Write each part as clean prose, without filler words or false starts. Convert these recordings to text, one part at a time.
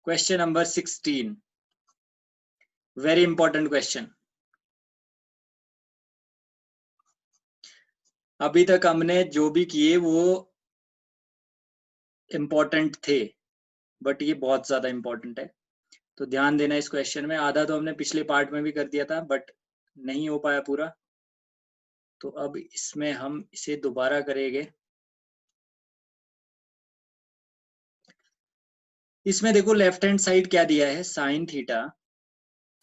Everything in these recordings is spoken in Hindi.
Question number 16, very important question. अभी तक हमने जो भी किए वो इंपॉर्टेंट थे, बट ये बहुत ज्यादा इंपॉर्टेंट है, तो ध्यान देना इस क्वेश्चन में। आधा तो हमने पिछले पार्ट में भी कर दिया था, बट नहीं हो पाया पूरा, तो अब इसमें हम इसे दोबारा करेंगे। इसमें देखो लेफ्ट हैंड साइड क्या दिया है, साइन थीटा।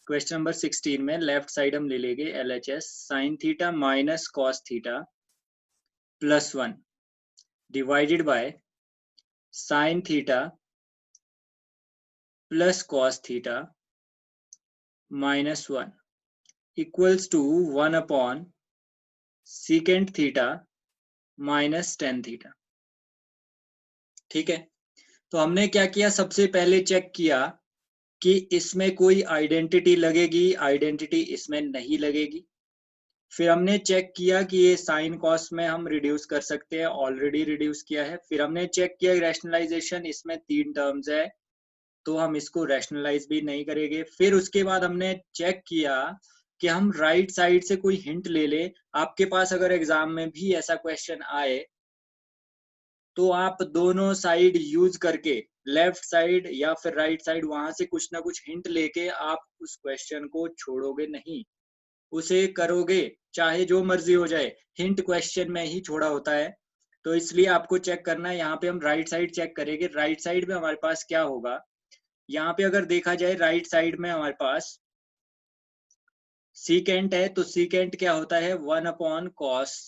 क्वेश्चन नंबर 16 में लेफ्ट साइड हम ले लेंगे LHS sine theta minus cos theta plus 1 divided by sine theta plus cos theta minus 1 equals to 1 upon secant theta minus tan theta. ठीक है, तो हमने क्या किया, सबसे पहले चेक किया कि इसमें कोई आइडेंटिटी लगेगी, आइडेंटिटी इसमें नहीं लगेगी। फिर हमने चेक किया कि ये साइन कॉस में हम रिड्यूस कर सकते हैं, ऑलरेडी रिड्यूस किया है। फिर हमने चेक किया रैशनलाइजेशन, इसमें 3 टर्म्स है तो हम इसको रैशनलाइज भी नहीं करेंगे। फिर उसके बाद हमने चेक किया कि हम राइट साइड से कोई हिंट ले ले। आपके पास अगर एग्जाम में भी ऐसा क्वेश्चन आए तो आप दोनों साइड यूज करके, लेफ्ट साइड या फिर राइट साइड, वहां से कुछ ना कुछ हिंट लेके आप उस क्वेश्चन को छोड़ोगे नहीं, उसे करोगे, चाहे जो मर्जी हो जाए, हिंट क्वेश्चन में ही छोड़ा होता है। तो इसलिए आपको चेक करना है। यहाँ पे हम राइट साइड चेक करेंगे। राइट साइड में हमारे पास क्या होगा, यहाँ पे अगर देखा जाए राइट साइड में हमारे पास सीकेंट है, तो सीकेंट क्या होता है 1 अपॉन कॉस,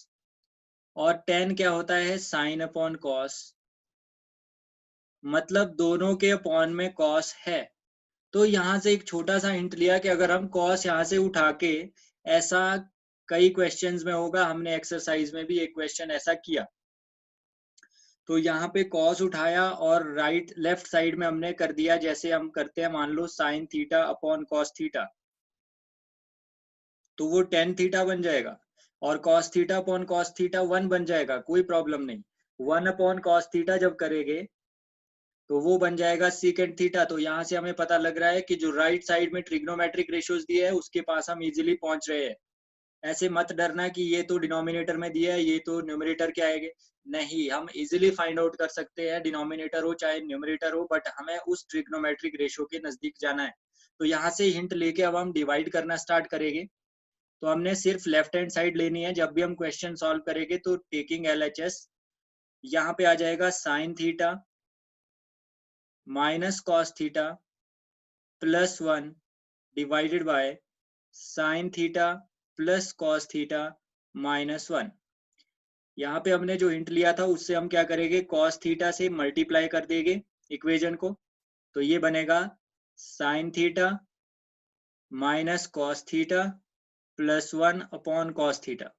और टेन क्या होता है साइन अपॉन कॉस, मतलब दोनों के अपॉन में कॉस है। तो यहाँ से एक छोटा सा हिंट लिया कि अगर हम कॉस यहाँ से उठा के, ऐसा कई क्वेश्चंस में होगा, हमने एक्सरसाइज में भी एक क्वेश्चन ऐसा किया, तो यहाँ पे कॉस उठाया और राइट लेफ्ट साइड में हमने कर दिया जैसे हम करते हैं, मान लो sine theta upon cos theta, तो वो टेन थीटा बन जाएगा, और cos theta upon cos theta 1 बन जाएगा, कोई प्रॉब्लम नहीं। 1 अपॉन कॉस थीटा जब करेंगे तो वो बन जाएगा सीकेंट थीटा। तो यहाँ से हमें पता लग रहा है कि जो राइट साइड में ट्रिग्नोमेट्रिक रेशियोज दिए है उसके पास हम इजीली पहुंच रहे हैं। ऐसे मत डरना कि ये तो डिनोमिनेटर में दिया है, ये तो न्यूमरेटर के आएंगे, नहीं, हम इजीली फाइंड आउट कर सकते हैं, डिनोमिनेटर हो चाहे न्यूमरेटर हो, बट हमें उस ट्रिग्नोमेट्रिक रेशियो के नजदीक जाना है। तो यहाँ से हिंट लेके अब हम डिवाइड करना स्टार्ट करेंगे। तो हमने सिर्फ लेफ्ट हैंड साइड लेनी है। जब भी हम क्वेश्चन सॉल्व करेंगे तो टेकिंग LHS, यहाँ पे आ जाएगा sign theta minus cos theta plus 1 divided by sine theta plus cos theta minus 1। यहाँ पे हमने जो हिंट लिया था उससे हम क्या करेंगे, कॉस थीटा से मल्टीप्लाई कर देंगे इक्वेशन को, तो ये बनेगा sign theta minus cos theta plus 1 upon cos theta.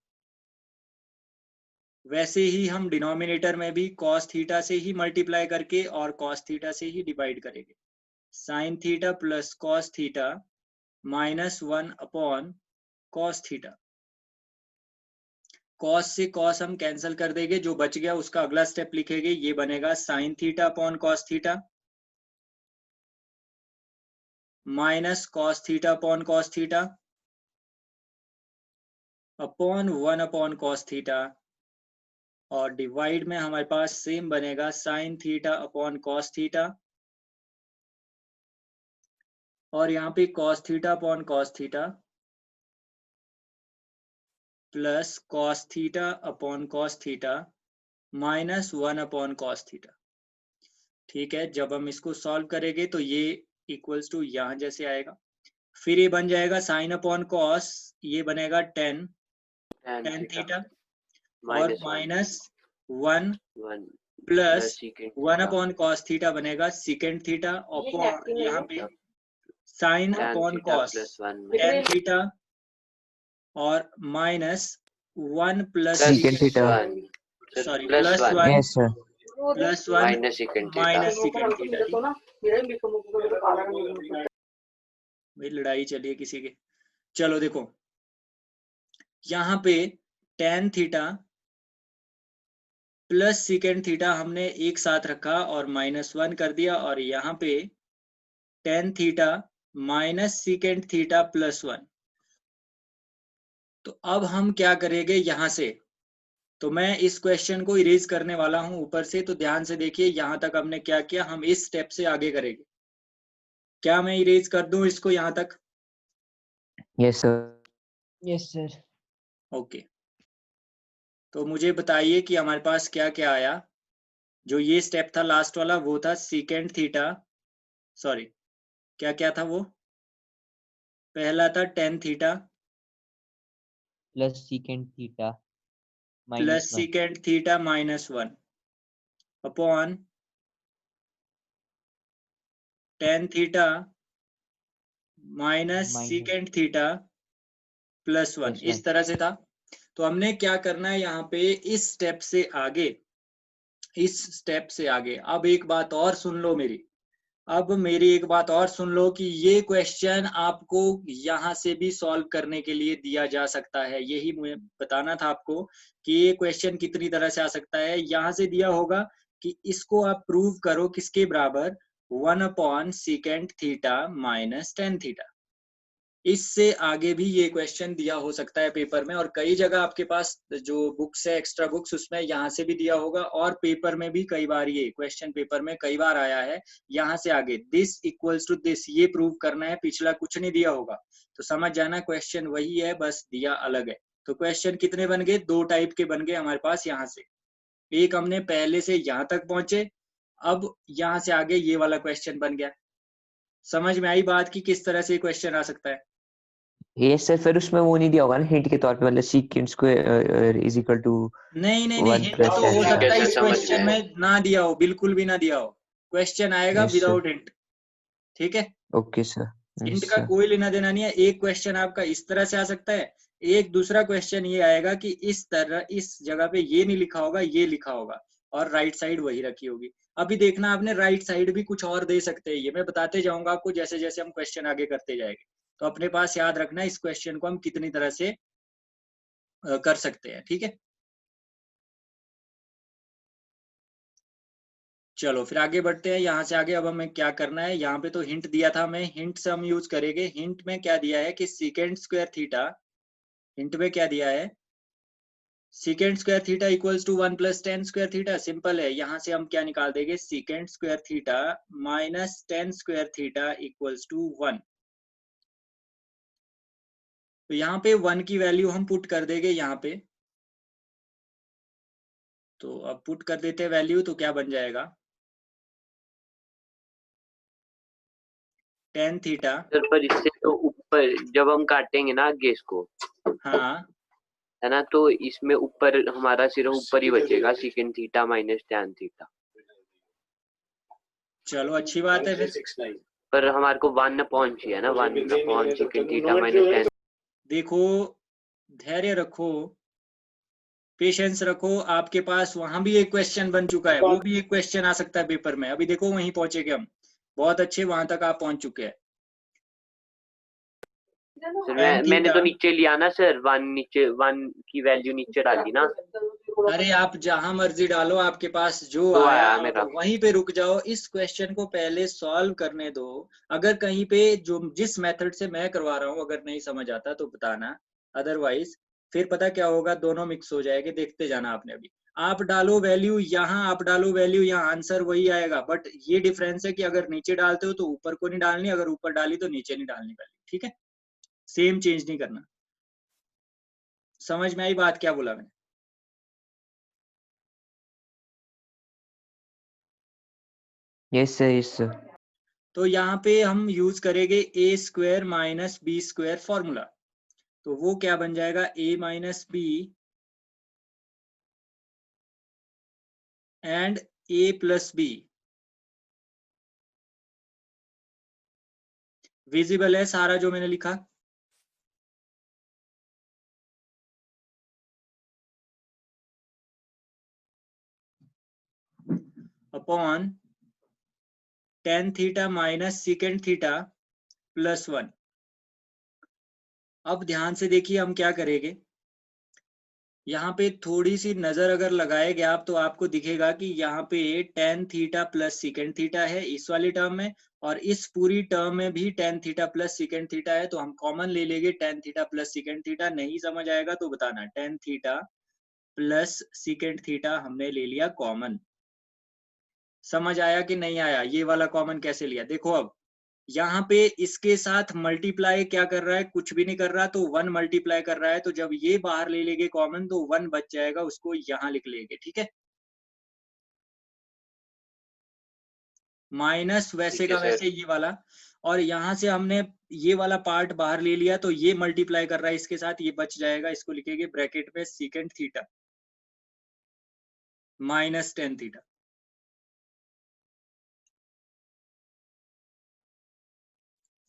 वैसे ही हम डिनोमिनेटर में भी कॉस थीटा से ही मल्टीप्लाई करके और कॉस थीटा से ही डिवाइड करेंगे। Sign theta plus cos theta minus 1 upon cos theta. Cos से कॉस हम कैंसिल कर देंगे, जो बच गया उसका अगला स्टेप लिखेंगे, ये बनेगा sign theta upon cos theta minus cos theta upon cos theta upon 1 upon cos theta, और डिवाइड में हमारे पास सेम बनेगा sign theta upon cos theta, और यहाँ पे cos theta upon cos theta plus cos theta upon cos theta minus 1 upon cos theta. ठीक है, जब हम इसको सॉल्व करेंगे तो ये इक्वल्स टू यहाँ जैसे आएगा। फिर ये बन जाएगा साइन अपॉन कॉस, ये बनेगा टेन थीटा, और minus 1 plus 1 upon cos theta बनेगा सीकेंड थीटा, अपॉन यहाँ पे sine upon cos tan theta, और minus 1 plus Secant theta. Sorry plus 1 Yes, sir. Plus 1 minus secant theta. भाई लड़ाई चलिए किसी के। चलो देखो, यहाँ पे tan theta plus secant theta हमने एक साथ रखा और माइनस 1 कर दिया, और यहाँ पे tan theta minus secant theta plus 1। तो अब हम क्या करेंगे यहाँ से, तो मैं इस क्वेश्चन को इरेज करने वाला हूं ऊपर से। तो ध्यान से देखिए, यहां तक हमने क्या किया, हम इस स्टेप से आगे करेंगे। क्या मैं इरेज कर दूं इसको यहां तक? Yes sir. Yes sir. Okay, तो मुझे बताइए कि हमारे पास क्या क्या आया। जो ये स्टेप था लास्ट वाला, वो था सीकेंट थीटा, सॉरी क्या क्या था वो, पहला था ten theta plus secant theta plus minus 1 secant theta minus 1 upon tan theta minus secant theta plus 1, plus इस 1। तरह से था। तो हमने क्या करना है यहाँ पे, इस स्टेप से आगे, इस स्टेप से आगे। अब एक बात और सुन लो मेरी, अब मेरी एक बात और सुन लो कि ये क्वेश्चन आपको यहाँ से भी सॉल्व करने के लिए दिया जा सकता है। यही मुझे बताना था आपको कि ये क्वेश्चन कितनी तरह से आ सकता है। यहाँ से दिया होगा कि इसको आप प्रूव करो किसके बराबर, 1 upon secant theta minus tan theta. इससे आगे भी ये क्वेश्चन दिया हो सकता है पेपर में, और कई जगह आपके पास जो बुक्स है एक्स्ट्रा बुक्स, उसमें यहाँ से भी दिया होगा, और पेपर में भी कई बार ये क्वेश्चन पेपर में कई बार आया है। यहाँ से आगे दिस इक्वल्स टू दिस ये प्रूव करना है, पिछला कुछ नहीं दिया होगा। तो समझ जाना क्वेश्चन वही है, बस दिया अलग है। तो क्वेश्चन कितने बन गए, दो टाइप के बन गए हमारे पास यहाँ से। एक हमने पहले से यहाँ तक पहुंचे, अब यहाँ से आगे ये वाला क्वेश्चन बन गया। समझ में आई बात की किस तरह से क्वेश्चन आ सकता है? Yes sir. फिर उसमें वो नहीं दिया होगा ना हिंट के तौर पे, मतलब secant square is equal to नहीं नहीं नहीं, 1 हिंट प्लस तो हो सकता है कैसे इस समझ क्वेश्चन गए? में ना दिया हो, बिल्कुल भी ना दिया हो। क्वेश्चन आएगा यस सर। विदाउट हिंट, ठीक है। Okay sir. हिंट यस का सर। कोई लेना देना नहीं है। एक क्वेश्चन आपका इस तरह से आ सकता है, एक दूसरा क्वेश्चन ये आएगा कि इस तरह, इस जगह पे ये नहीं लिखा होगा, ये लिखा होगा, और राइट साइड वही रखी होगी। अभी देखना आपने, राइट साइड भी कुछ और दे सकते हैं, ये मैं बताते जाऊंगा आपको जैसे जैसे हम क्वेश्चन आगे करते जाएंगे। तो अपने पास याद रखना इस क्वेश्चन को हम कितनी तरह से कर सकते हैं, ठीक है। चलो फिर आगे बढ़ते हैं यहाँ से आगे। अब हमें क्या करना है, यहाँ पे तो हिंट दिया था, हमें हिंट से हम यूज करेंगे। हिंट में क्या दिया है कि सीकेंट स्क्वायर थीटा, हिंट में क्या दिया है, secant square theta equals to 1 plus tan square theta. Simple है, यहाँ से हम क्या निकाल देंगे, secant square theta minus tan square theta equals to 1। तो यहाँ पे 1 की वैल्यू हम पुट कर देंगे यहाँ पे। तो अब पुट कर देते हैं वैल्यू, तो क्या बन जाएगा, टेन थीटा, सर पर इससे तो ऊपर जब हम काटेंगे ना आगे इसको, हाँ है ना, तो इसमें ऊपर हमारा सिर्फ ऊपर ही बचेगा secant theta minus tan theta. चलो अच्छी बात है फिर। पर हमारे को 1 अपॉन चाहिए ना, 1 upon secant theta minus tan. देखो धैर्य रखो, पेशेंस रखो, आपके पास वहां भी एक क्वेश्चन बन चुका है, वो भी एक क्वेश्चन आ सकता है पेपर में। अभी देखो वहीं पहुंचेगे हम, बहुत अच्छे, वहां तक आप पहुंच चुके हैं। सर टेन मैंने थीटा, तो नीचे लिया ना सर, 1 नीचे, 1 की वैल्यू नीचे डाली ना। अरे आप जहां मर्जी डालो, आपके पास जो तो आया आया आप मेरा। वहीं पे रुक जाओ। इस क्वेश्चन को पहले सॉल्व करने दो। अगर कहीं पे जो जिस मेथड से मैं करवा रहा हूँ अगर नहीं समझ आता तो बताना, अदरवाइज फिर पता क्या होगा, दोनों मिक्स हो जाएंगे। देखते जाना आपने। अभी आप डालो वैल्यू यहाँ, आप डालो वैल्यू यहाँ, आंसर वही आएगा। बट ये डिफरेंस है कि अगर नीचे डालते हो तो ऊपर को नहीं डालनी, अगर ऊपर डाली तो नीचे नहीं डालनी वैल्यू, ठीक है। सेम चेंज नहीं करना। समझ में आई बात क्या बोला मैंने? Yes sir. Yes sir. तो यहाँ पे हम यूज करेंगे a square minus b square formula. तो वो क्या बन जाएगा, a minus b and a plus b. Visible है सारा जो मैंने लिखा? Upon tan theta minus secant theta plus 1। अब ध्यान से देखिए हम क्या करेंगे, यहाँ पे थोड़ी सी नजर अगर लगाएंगे आप तो आपको दिखेगा कि यहाँ पे tan theta plus secant theta है इस वाली टर्म में, और इस पूरी टर्म में भी tan theta plus secant theta है। तो हम कॉमन ले लेंगे tan theta plus secant theta. नहीं समझ आएगा तो बताना। tan theta plus secant theta हमने ले लिया कॉमन। समझ आया कि नहीं आया? ये वाला कॉमन कैसे लिया देखो। अब यहाँ पे इसके साथ मल्टीप्लाई क्या कर रहा है? कुछ भी नहीं कर रहा, तो 1 मल्टीप्लाई कर रहा है। तो जब ये बाहर ले लेंगे कॉमन तो 1 बच जाएगा, उसको यहाँ लिख लेंगे। ठीक है, माइनस वैसे ठीक है का सर। वैसे ये वाला, और यहाँ से हमने ये वाला पार्ट बाहर ले लिया तो ये मल्टीप्लाई कर रहा है इसके साथ, ये बच जाएगा। इसको लिखेंगे ब्रैकेट में secant theta minus tan theta.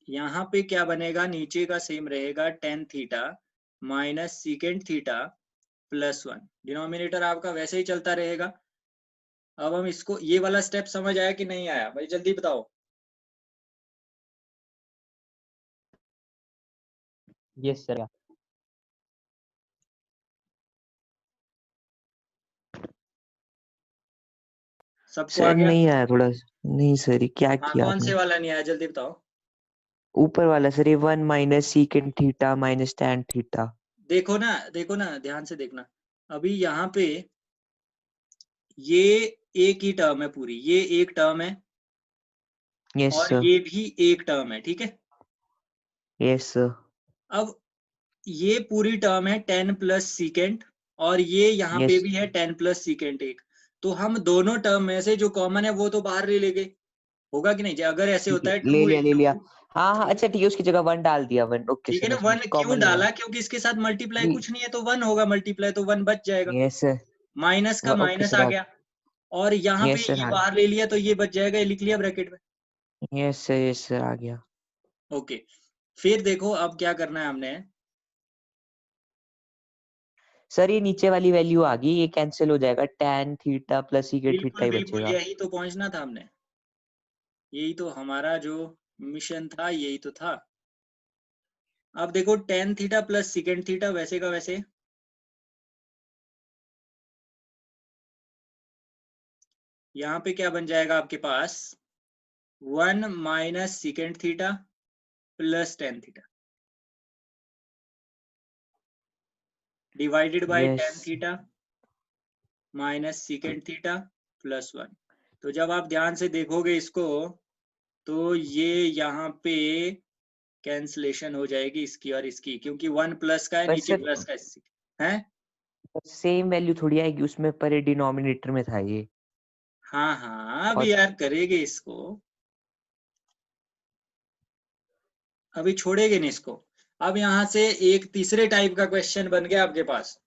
यहाँ पे क्या बनेगा? नीचे का सेम रहेगा tan theta minus secant theta plus 1। Denominator आपका वैसे ही चलता रहेगा। अब हम इसको, ये वाला स्टेप समझ आया कि नहीं आया भाई? जल्दी बताओ। Yes sir. सबको आ सर गया? नहीं आया थोड़ा। नहीं सर, ये क्या हाँ, किया कौन से आपने? वाला नहीं आया जल्दी बताओ। ऊपर वाला सर, ये 1 minus secant theta minus tan theta. देखो ना, देखो ना, ध्यान से देखना। अभी यहाँ पे ये एक ही टर्म है पूरी, ये एक टर्म है यस और सर। ये भी एक टर्म है। ठीक है, यस सर। अब ये पूरी टर्म है tan प्लस सीकेंड, और ये यहाँ पे यस भी है tan प्लस सीकेंड एक। तो हम दोनों टर्म में से जो कॉमन है वो तो बाहर ले लेंगे। होगा कि नहीं? अगर ऐसे ठीक होता है, है ले 2 लिया ले लिया। इंटू, हाँ हाँ, अच्छा ठीक है, उसकी जगह 1 डाल दिया। 1 ओके ठीक है ना, समझ गया, 1 क्यों कॉमन लिया। डाला? क्योंकि इसके साथ मल्टीप्लाई कुछ नहीं है तो 1 होगा मल्टीप्लाई, तो 1 बच जाएगा। Yes sir. माइनस का ओके माइनस सर। आ गया, और यहाँ पे यस सर ये आ बाहर ले लिया तो ये बच जाएगा, ये लिख लिया ब्रैकेट में। यस सर आ गया। ओके, फिर देखो अब क्या करना है हमने। सर ये नीचे वाली वैल्यू आ गई, ये कैंसिल हो जाएगा, tan theta plus secant theta बिल्कुल ही बिल्कुल, बचेगा। यही तो पहुंचना था हमने। यही तो हमारा जो मिशन था, यही तो था। अब देखो tan theta plus secant theta वैसे का वैसे, यहाँ पे क्या बन जाएगा आपके पास? 1 minus secant theta plus tan theta divided by yes. tan theta minus secant theta plus 1। तो जब आप ध्यान से देखोगे इसको तो ये यहाँ पे कैंसलेशन हो जाएगी इसकी और इसकी, क्योंकि 1 प्लस का है, पर नीचे सर प्लस का है। सेम वैल्यू थोड़ी आएगी उसमें, पर डिनोमिनेटर में था ये। हाँ हाँ, और अभी यार करेंगे इसको, अभी छोड़ेंगे नहीं इसको। अब यहाँ से एक तीसरे टाइप का क्वेश्चन बन गया आपके पास।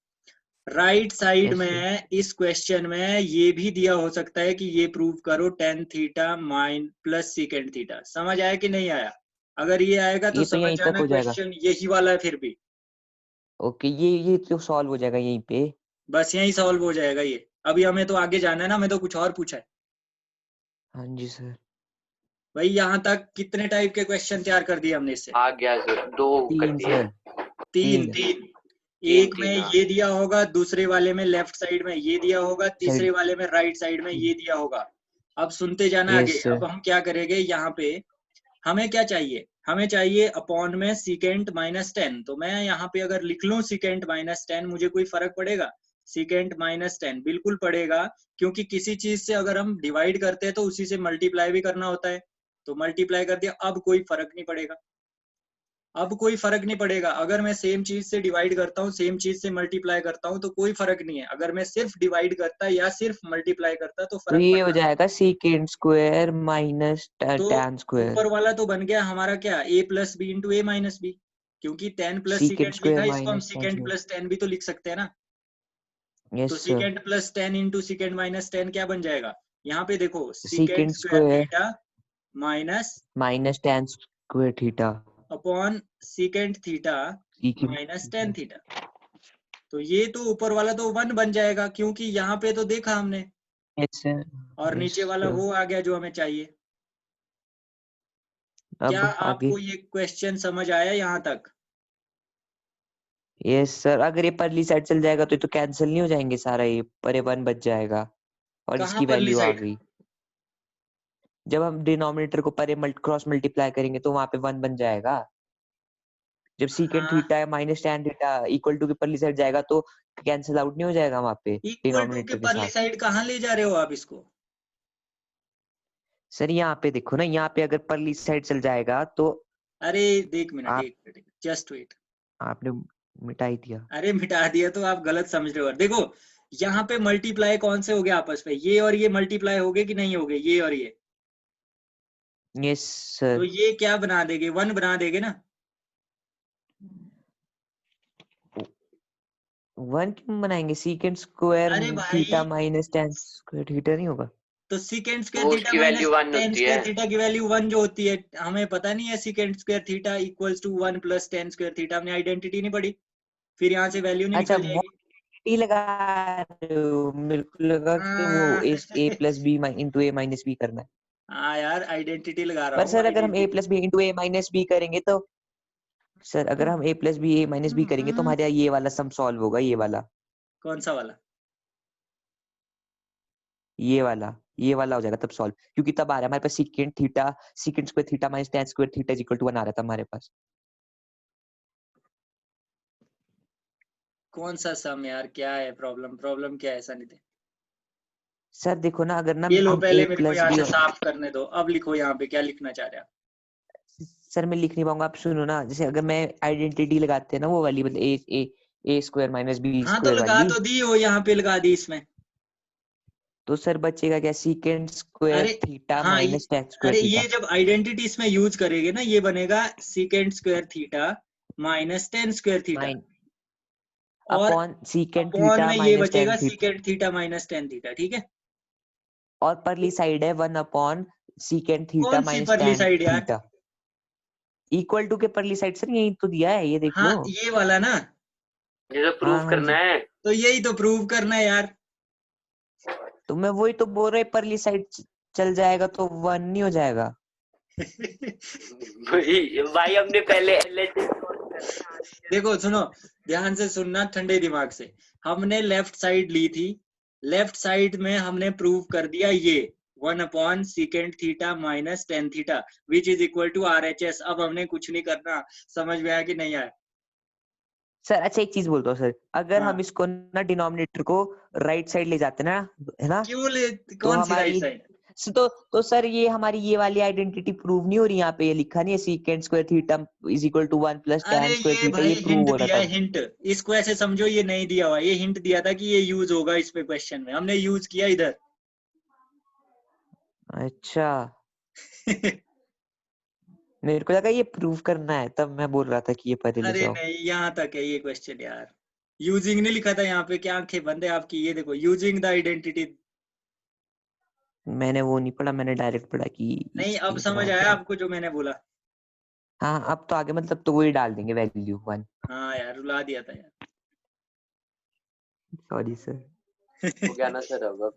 Right side yes sir. में इस क्वेश्चन में ये भी दिया हो सकता है कि ये प्रूव करो tan theta mine plus secant theta. समझ आया कि नहीं आया? अगर ये आएगा तो ये तो समझ यहीं तक जाना हो जाएगा। क्वेश्चन यही वाला है फिर भी। ओके, ये तो सॉल्व हो जाएगा यहीं पे। बस यही सॉल्व हो जाएगा ये। अभी हमें तो आगे जाना है ना, हमें तो कुछ और पूछा है हाँ जी सर। भाई। यहाँ तक कितने टाइप के क्वेश्चन तैयार कर दिए हमने इससे? आ गया सर, 2 कर 3 दिए। सर। तीन 3। तीन। तीन एक में तीन, हाँ। ये दिया होगा, दूसरे वाले में लेफ्ट साइड में ये दिया होगा, सर तीसरे वाले में राइट साइड में ये दिया होगा। अब सुनते जाना यस आगे। सर। अब हम क्या करेंगे यहाँ पे, हमें क्या चाहिए? हमें चाहिए अपॉन में सीकेंट माइनस 10। तो मैं यहाँ पे अगर लिख लूं सीकेंट माइनस 10, मुझे कोई फर्क पड़ेगा? सीकेंट माइनस 10 बिल्कुल पड़ेगा, क्योंकि किसी चीज से अगर हम डिवाइड करते हैं तो उसी से मल्टीप्लाई भी करना होता है। तो मल्टीप्लाई कर दिया, अब कोई फर्क नहीं पड़ेगा। अब कोई फर्क नहीं पड़ेगा। अगर मैं सेम चीज से डिवाइड करता हूँ, सेम चीज से मल्टीप्लाई करता हूँ, तो कोई फर्क नहीं है। अगर मैं सिर्फ डिवाइड करता या सिर्फ मल्टीप्लाई करता तो तो फर्क ये हो पड़ता। जाएगा सीकेंड स्क्वायर माइनस तो tan स्क्वायर। ऊपर वाला तो बन गया हमारा क्या, a plus B into A minus B, क्योंकि tan plus secant secant square लिखा है, इसको हम minus tan secant square. Plus 10 भी तो लिख सकते हैं ना। यस तो sir. Secant plus 10 into secant minus 10 क्या बन जाएगा? यहाँ पे देखो, secant secant square square theta minus minus tan square theta. Upon secant theta सीकेंड minus tan theta. Theta. तो ये तो ऊपर वाला तो 1 बन जाएगा, क्योंकि यहाँ पे तो देखा हमने, यस सर। और यस नीचे वाला सर। वो आ गया जो हमें चाहिए। क्या अब आगे। आपको ये क्वेश्चन समझ आया यहाँ तक? यस सर, अगर ये परली साइड चल जाएगा तो ये तो कैंसिल नहीं हो जाएंगे सारा, ये पर 1 बच जाएगा और कहाँ इसकी परली वैल्यू आ साइड? गई। जब हम डिनोमिनेटर को परे क्रॉस मल्टीप्लाई करेंगे तो वहां पे 1 बन जाएगा। जब सीकेंट हाँ, theta minus tan theta equal to के परली साइड जाएगा तो कैंसिल आउट नहीं हो जाएगा वहां पे इक्वल टू के डिनोमिनेटर के परली साथ। साइड कहाँ ले जा रहे हो आप इसको? सर यहाँ पे देखो ना, यहाँ पे अगर परली साइड चल जाएगा तो अरे एक मिनट, आप एक मिनट, जस्ट वेट। आपने मिटा ही दिया। अरे मिटा दिया तो आप गलत समझ रहे हो। देखो यहाँ पे मल्टीप्लाई कौन से हो गए आपस में, ये और ये मल्टीप्लाई हो गए कि नहीं हो गए, ये और ये। यस तो सर। ये क्या बना देंगे, 1 बना देंगे ना। 1 क्यों बनाएंगे? सीकेंट स्क्वायर अरे थीटा भाई, माइनस tan स्क्वायर थीटा नहीं होगा? तो सीकेंट स्क्वायर वो थीटा उसकी माइनस वैल्यू 1 टेन होती है। स्क्वायर थीटा की वैल्यू 1 जो होती है, हमें पता नहीं है secant square theta equals to 1 plus tan square theta. हमने आइडेंटिटी नहीं पढ़ी, फिर यहाँ से वैल्यू नहीं अच्छा निकल वो जाएगी। टी लगा रहे हो, मेरे को लगा कि वो ए plus B into A minus B करना है। हाँ यार, आइडेंटिटी लगा रहा पर हूँ, सर अगर हम ए identity. Plus B into A minus B करेंगे तो सर अगर हम ए प्लस बी ए माइनस बी करेंगे तो हमारे यहाँ ये वाला सम सॉल्व होगा, ये वाला कौन सा वाला? ये वाला हो जाएगा तब सॉल्व, क्योंकि तब आ रहा है हमारे पास secant square theta minus tan square theta is equal to 1 आ रहा था हमारे पास। कौन सा सम यार, क्या है प्रॉब्लम, प्रॉब्लम क्या है सनी? सर देखो ना, अगर ना ये लो, हम ए पहले मेरे को प्लस यहाँ बी, से साफ करने दो, अब लिखो यहाँ पे क्या लिखना चाह रहे हो। सर मैं लिख नहीं पाऊंगा, आप सुनो ना, जैसे अगर मैं आइडेंटिटी लगाते हैं ना वो वाली, मतलब ए स्क्वायर माइनस बी हाँ तो स्क्वायर लगा वाली, तो दी हो, यहाँ पे लगा दी इसमें। तो सर बचेगा क्या? सीकेंट स्क्वायर अरे थीटा हाँ, माइनस tan स्क्वायर अरे ये थीटा जब आइडेंटिटी इसमें यूज करेंगे ना, ये बनेगा secant square theta minus tan square theta, mine और अपॉन सीकेंट अपॉन थीटा में ये माइनस tan बचेगा theta, secant theta minus tan theta, ठीक है। और परली साइड है 1 अपॉन सीकेंट थीटा कौन सी माइनस परली tan साइड यार? थीटा इक्वल टू के परली साइड, सर यही तो दिया है, ये देख हाँ लो। ये वाला ना, ये तो हाँ प्रूव हाँ करना जी, है। तो यही तो प्रूव करना है यार। तो मैं वही तो बोल रहा है, परली साइड चल जाएगा तो 1 नहीं हो जाएगा? भाई हमने पहले LHS सॉल्व करना है। देखो सुनो, ध्यान से सुनना ठंडे दिमाग से। हमने लेफ्ट साइड ली थी, लेफ्ट साइड में हमने प्रूव कर दिया ये 1 upon secant theta minus tan theta which is equal to RHS। अब हमने कुछ नहीं करना, समझ में आया कि नहीं आया? सर अच्छा एक चीज बोलता हूँ सर, अगर हम हाँ, इसको ना डिनोमिनेटर को राइट साइड ले जाते ना, है ना, क्यों ले, तो कौन सी राइट हमारी साइड? तो सर ये हमारी ये वाली आइडेंटिटी प्रूव नहीं हो रही, यहाँ पे ये लिखा नहीं है secant square theta is equal to 1 plus अरे tan स्क्वायर ये थीटा, भाई ये प्रूव हिंट हो रहा दिया है, था। हिंट। इसको ऐसे समझो, ये नहीं दिया हुआ, ये हिंट दिया था कि ये यूज होगा इस पे क्वेश्चन में, हमने यूज किया इधर। अच्छा, मेरे को लगा ये प्रूव करना है, तब मैं बोल रहा था कि ये पहले ले अरे जाओ। नहीं, यहाँ तक है ये क्वेश्चन यार। यूजिंग नहीं लिखा था यहाँ पे, क्या आंखें बंद है आपकी? ये देखो, यूजिंग द आइडेंटिटी। मैंने वो नहीं पढ़ा, मैंने डायरेक्ट पढ़ा कि नहीं, अब इसके समझ आया बराबर। आपको जो मैंने बोला? हाँ अब तो आगे मतलब तो वही डाल देंगे वैल्यू 1। हाँ यार, रुला दिया था यार। Sorry sir. हो गया ना सर अब?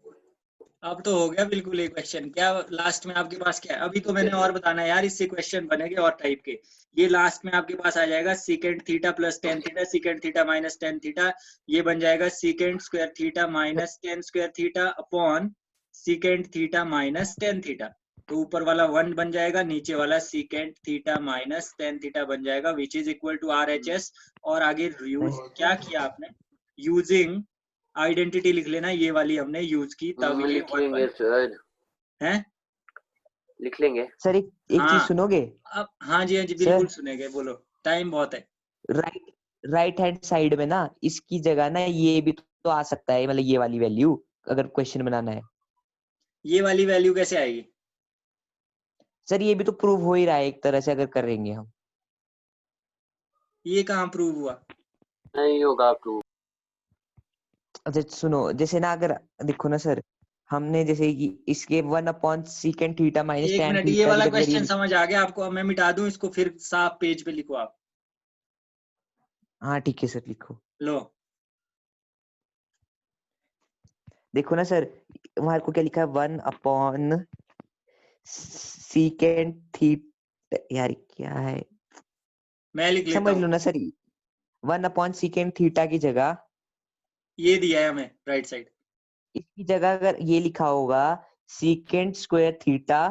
अब तो हो गया बिल्कुल ये क्वेश्चन। क्या लास्ट में आपके पास क्या है? अभी तो ठीक है मैंने और सर। बताना है यार, इससे क्वेश्चन बनेंगे और टाइप के। ये लास्ट में आपके पास आ जाएगा secant theta plus tan theta, secant theta minus tan theta, ये बन जाएगा secant square theta minus tan square theta upon secant theta minus tan theta. तो ऊपर वाला 1 बन जाएगा, नीचे वाला secant theta minus tan theta बन जाएगा which is equal to RHS। और आगे यूज क्या किया आपने? यूजिंग आइडेंटिटी लिख लेना, ये वाली हमने यूज की तब ये लिख 1 लेंगे बना सर, है। लिख लेंगे। सर एक चीज हाँ, सुनोगे? अब हाँ जी, हाँ जी, बिल्कुल सर सुनेंगे, बोलो, टाइम बहुत है। राइट राइट हैंड साइड में ना इसकी जगह ना ये भी तो आ सकता है, मतलब ये वाली वैल्यू अगर क्वेश्चन बनाना है। ये वाली वैल्यू कैसे आएगी? सर ये भी तो प्रूव हो ही रहा है एक तरह से, अगर करेंगे हम। ये कहाँ प्रूव हुआ? नहीं होगा प्रूव। अच्छा सुनो, जैसे ना अगर देखो ना सर, हमने जैसे कि इसके 1 अपॉन सीकेंट थीटा माइनस एक tan मिनट, ये थीटा की वाला जगह अगर क्वेश्चन ये, समझ आ गया आपको? अब मैं मिटा दूं इसको, फिर साफ पेज पे लिखो आप। हाँ ठीक है सर लिखो। लो, देखो ना सर, वहां को क्या लिखा है? 1 अपॉन सीकेंट थीटा, यार क्या है, मैं लिख लेता समझ हूँ। लो ना सर, 1/sec थीटा की जगह ये दिया है हमें राइट साइड, इसकी जगह अगर ये लिखा होगा secant स्क्वायर थीटा,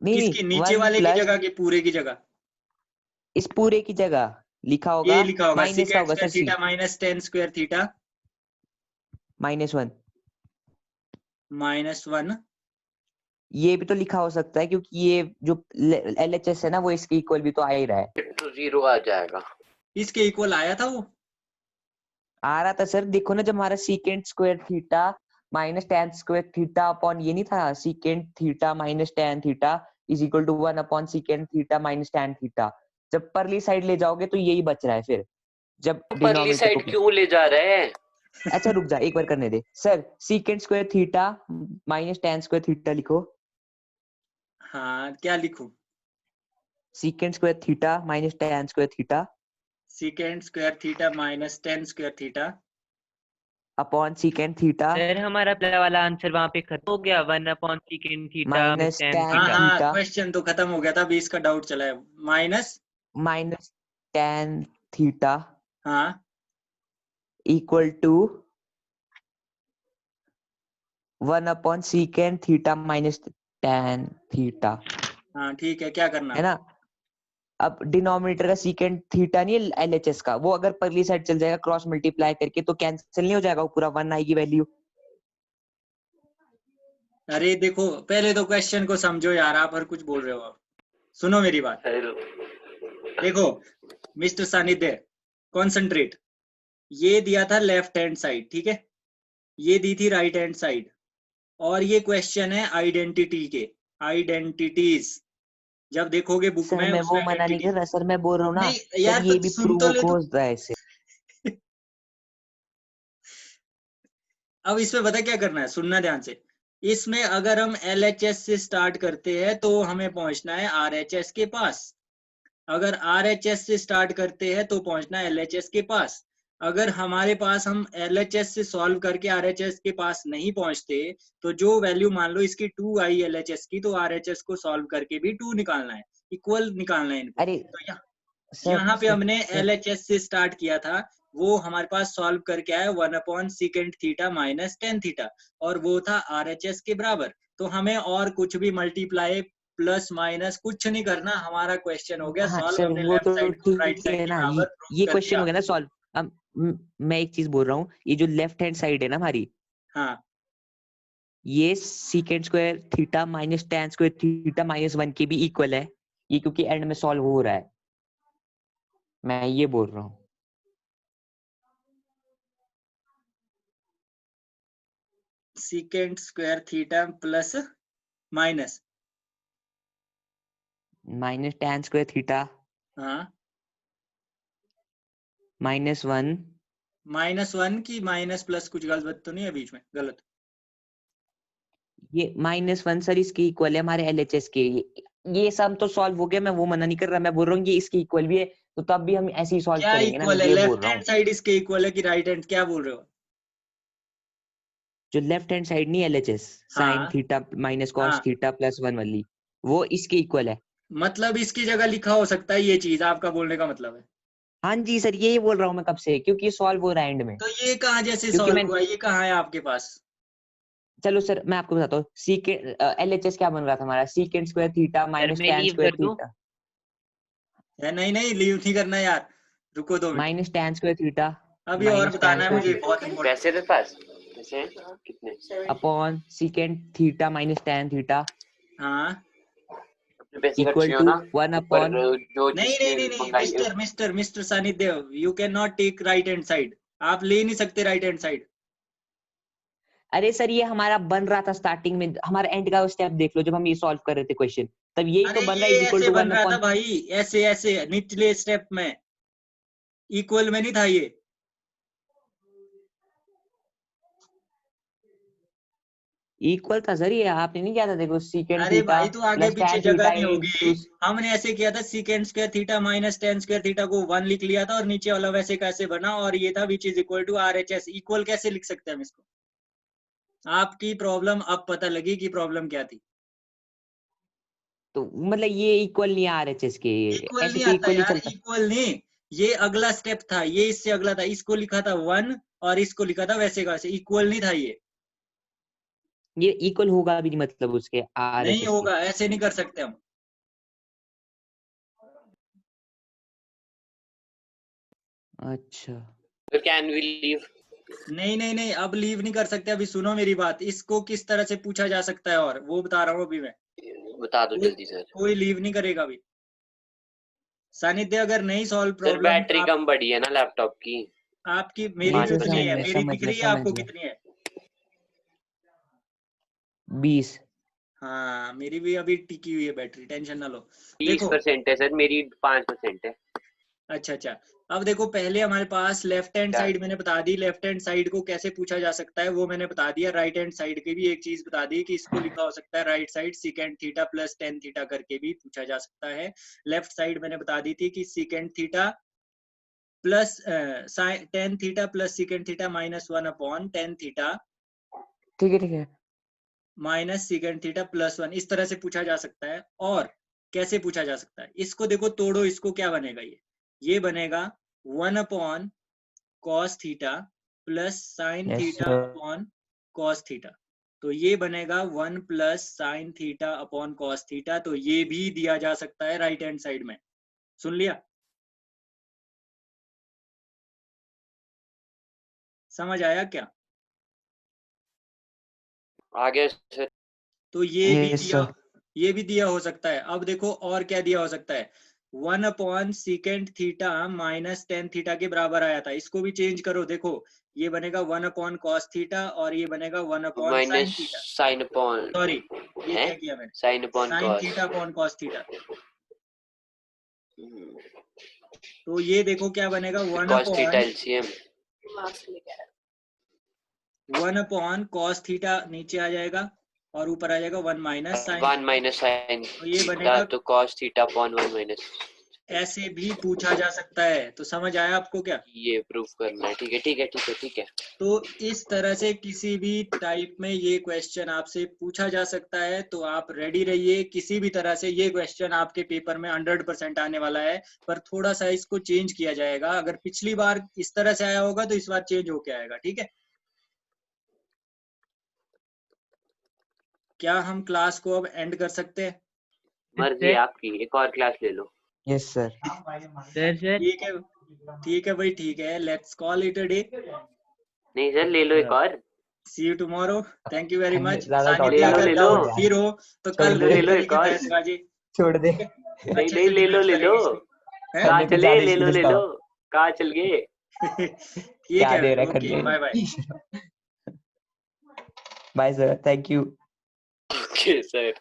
नहीं किसकी, नहीं नीचे 1 वाले की प्लस जगह की पूरे की जगह, इस पूरे की जगह लिखा होगा ये लिखा होगा माइनस का सीकेंट होगा स्क्वायर सर सी theta minus tan square theta -1। -1। ये भी तो लिखा हो सकता है क्योंकि ये जो LHS है ना वो इसके इक्वल भी तो आ ही रहा है। तो 0 आ जाएगा। इसके इक्वल आया था वो, आ रहा था सर, देखो ना जब हमारा secant square theta minus tan square theta upon ये नहीं था secant theta minus tan theta is equal to 1/secant theta minus tan theta, जब परली साइड ले जाओगे तो यही बच रहा है फिर जब परली डिनोमिनेटर साइड को। क्यों ले जा रहे हैं? अच्छा रुक जा एक बार करने दे sir, secant square theta minus tan square theta लिखो, हाँ क्या लिखूं, secant square theta minus tan square theta secant square theta minus tan square theta upon secant theta sir हमारा पहला वाला आंसर वहां पे खत्म हो गया 1/secant theta minus tan tan हाँ थीटा। हाँ थीटा क्वेश्चन तो खत्म हो गया था, अभी इसका डाउट चला है, माइनस माइनस tan थीटा हाँ equal to 1/secant theta minus tan theta, हाँ ठीक है, क्या करना है ना। अब डिनोमिनेटर का secant थीटा नहीं है LHS का, वो अगर परली साइड चल जाएगा क्रॉस मल्टीप्लाई करके तो कैंसिल नहीं हो जाएगा, वो पूरा 1 आएगी वैल्यू। अरे देखो पहले तो क्वेश्चन को समझो यार, आप हर कुछ बोल रहे हो, आप सुनो मेरी बात, देखो मिस्टर सानिध्य कॉन्सेंट्रेट, ये दिया था लेफ्ट हैंड साइड, ठीक है, ये दी थी राइट हैंड साइड, और ये क्वेश्चन है आइडेंटिटी के, आइडेंटिटीज, जब देखोगे बुक सर में मैं वो उसमें मना नहीं आइडेंटिटी, कर रहा सर, मैं बोल रहा हूँ ना नहीं सर यार ये तो भी सुन तो प्रूव ले तू, हो रहा है इससे। अब इसमें पता क्या करना है, सुनना ध्यान से, इसमें अगर हम LHS से स्टार्ट करते हैं तो हमें पहुंचना है RHS के पास, अगर RHS से स्टार्ट करते हैं तो पहुंचना है LHS के पास, अगर हमारे पास हम LHS से सॉल्व करके RHS के पास नहीं पहुंचते तो जो वैल्यू मान लो इसकी 2 आई LHS की, तो RHS को सॉल्व करके भी 2 निकालना है, इक्वल निकालना है इनको, अरे तो सर यहाँ पे सर हमने सर LHS से स्टार्ट किया था, वो हमारे पास सॉल्व करके आया 1/secant theta minus tan theta, और वो था RHS के बराबर, तो हमें और कुछ भी मल्टीप्लाई प्लस माइनस कुछ नहीं करना, हमारा क्वेश्चन हो गया हाँ सॉल्व, सर हमने वो लेफ्ट तो साइड को राइट ठीक साइड है के ना, बराबर प्रूव ये कर क्वेश्चन दिया। हो गया ना सॉल्व। अब मैं एक चीज बोल रहा हूँ, ये जो लेफ्ट हैंड साइड है ना हमारी, हाँ ये secant square theta minus tan square theta -1 के भी इक्वल है, ये क्योंकि एंड में सॉल्व हो रहा है, मैं ये बोल रहा हूँ। secant square theta plus minus minus tan square theta हाँ -1 -1 की माइनस प्लस कुछ गलत तो नहीं है बीच में, गलत, ये -1 सर इसके इक्वल है हमारे LHS के, ये सब तो सॉल्व हो गया, मैं वो मना नहीं कर रहा, मैं बोल रहा हूँ ये इसके इक्वल भी है, तो तब भी हम ऐसे ही सॉल्व क्या करेंगे ना, मैं इक्वल है, ये बोल लेफ्ट रहा हैंड हूँ। साइड इसके इक्वल है कि राइट हैंड, क्या बोल रहे हो, जो लेफ्ट हैंड साइड नहीं LHS साइन हाँ थीटा माइनस कॉस हाँ, थीटा +1 वाली, वो इसके इक्वल है। मतलब इसकी जगह लिखा हो सकता है ये चीज, आपका बोलने का मतलब है, हाँ जी सर यही बोल रहा हूँ मैं कब से, क्योंकि सॉल्व हो रहा है एंड में, तो ये कहाँ जैसे क्योंकि सॉल्व मैं, हुआ, ये कहाँ है आपके पास, चलो सर मैं आपको बताता हूँ, secant LHS क्या बन रहा था हमारा, secant square theta sir minus मैं tan लीव स्क्वायर कर दूं? थीटा है नहीं नहीं लीव नहीं करना यार, रुको 2 minute, minus tan square theta अभी और माइनस tan बताना है स्क्वायर मुझे, थीटा बहुत इम्पोर्टेंट, पैसे तेरे पास पैसे हैं? कितने? Upon secant theta minus tan theta हाँ अपने पैसे इक्वल खर्चे हो टू ना 1 ऊपर अपॉन, जो नहीं नहीं जिसने नहीं नहीं मंगाई है। Mister Sanidhya, you can not take right hand side, आप ले नहीं सकते राइट हैंड साइड, अरे सर ये हमारा बन रहा था स्टार्टिंग में, हमारा एंड का स्टेप देख लो जब हम ये सॉल्व कर रहे थे क्वेश्चन, तब यही अरे तो बन रहा है ये इज इक्वल ऐसे टू बन 1 रहा था अपॉन, भाई, ऐसे ऐसे निचले स्टेप में, इक्वल में नहीं था ये, इक्वल था सर ये, आपने नहीं किया था देखो, secant अरे थीटा भाई तो आगे प्लस पीछे tan जगह थीटा नहीं होगी, इनटू, हमने ऐसे किया था secant square theta minus tan square theta को 1 लिख लिया था, और नीचे वाला वैसे कैसे बना, और ये था which is equal to RHS, equal कैसे लिख सकते हैं हम इसको, आपकी प्रॉब्लम अब पता लगी कि प्रॉब्लम क्या थी, तो मतलब ये इक्वल नहीं आ RHS के, इक्वल ऐसे नहीं तो आता इक्वल ही यार, चलता। इक्वल नहीं, ये अगला स्टेप था, ये इससे अगला था, इसको लिखा था 1 और इसको लिखा था वैसे का वैसे, इक्वल नहीं था ये इक्वल होगा भी नहीं, मतलब उसके आर नहीं होगा, ऐसे नहीं कर सकते हम। अच्छा तो कैन वी लीव? नहीं नहीं नहीं, अब लीव नहीं कर सकते, अभी सुनो मेरी बात। इसको किस तरह से पूछा जा सकता है और वो बता रहा हूँ अभी मैं। बता दो जल्दी सर। कोई लीव नहीं करेगा अभी। सानिध्य अगर नहीं सॉल्व सर प्रॉब्लम बैटरी कम बढ़ी है ना लैपटॉप की। आपकी, मेरी हाँ, तो कितनी है, समझ मेरी समझ दिख गया रही है समझ आपको गया। कितनी है? 20। हाँ मेरी भी अभी टिकी हुई है बैटरी, टेंशन ना लो। देखो 20% है सर, मेरी 5% है। अच्छा अच्छा, अब देखो पहले हमारे पास लेफ्ट हैंड साइड मैंने बता दी, लेफ्ट हैंड साइड को कैसे पूछा जा सकता है वो मैंने बता दिया। राइट हैंड साइड की भी एक चीज बता दी कि इसको लिखा हो सकता है right side secant theta plus tan theta करके भी पूछा जा सकता है। लेफ्ट साइड मैंने बता दी थी कि secant theta plus tan theta plus secant theta minus 1 upon tan theta ठीक है। माइनस सीकेंट थीटा प्लस 1, इस तरह से पूछा जा सकता है। और कैसे पूछा जा सकता है, इसको देखो तोड़ो, इसको क्या बनेगा, ये बनेगा 1 upon cos theta plus sign yes theta sir. Upon cos theta. तो ये बनेगा 1 plus sign theta upon cos theta. तो ये भी दिया जा सकता है राइट हैंड साइड में। सुन लिया? समझ आया क्या? आगे सर। तो ये भी यस दिया, सर। ये भी दिया हो सकता है। अब देखो और क्या दिया हो सकता है, 1 upon secant theta minus tan theta के बराबर आया था, इसको भी चेंज करो। देखो ये बनेगा 1 अपॉन कॉस थीटा और ये बनेगा 1 upon minus sine theta. Sine upon sorry ये है, क्या किया मैंने, sine upon sine cos. Theta upon cos theta. तो ये देखो क्या बनेगा, 1 cos theta upon LCM. 1 upon cos theta नीचे आ जाएगा और ऊपर आ जाएगा 1 minus sine 1 theta. Minus sine तो ये थीटा, बनेगा, तो कॉस थीटा अपॉन 1 माइनस। ऐसे भी पूछा जा सकता है। तो समझ आया आपको क्या? ये प्रूफ करना है, ठीक है ठीक है ठीक है ठीक है। तो इस तरह से किसी भी टाइप में ये क्वेश्चन आपसे पूछा जा सकता है। तो आप रेडी रहिए, किसी भी तरह से ये क्वेश्चन आपके पेपर में 100% आने वाला है। पर थोड़ा सा इसको चेंज किया जाएगा। अगर पिछली बार इस तरह से आया होगा तो इस बार चेंज होके आएगा, ठीक है? क्या हम क्लास को अब एंड कर सकते हैं? मर्जी है आपकी, एक और क्लास ले लो। Yes sir. सर ठीक है भाई, ठीक है, let's call it a day. नहीं सर ले लो एक और। See you tomorrow, thank you very much. ज्यादा सानिध्य टॉपिक अगर ले लो डाउट फिर हो तो छोड़ कल दे। ले फिर लो एक करेंगे और। बहसबाजी, छोड़ दे। ठीक है? नहीं अच्छे नहीं से ले लो डिबेट ले लो। करेंगे इस पे, हैं? कहाँ करने को चले, ज्यादा ले लो ले सीरियस था। लो। कहाँ चल गए? ठीक क्या है दे भाई, रहा है ओके, करने बाय बाय। को। Bye sir, thank you. Okay sir.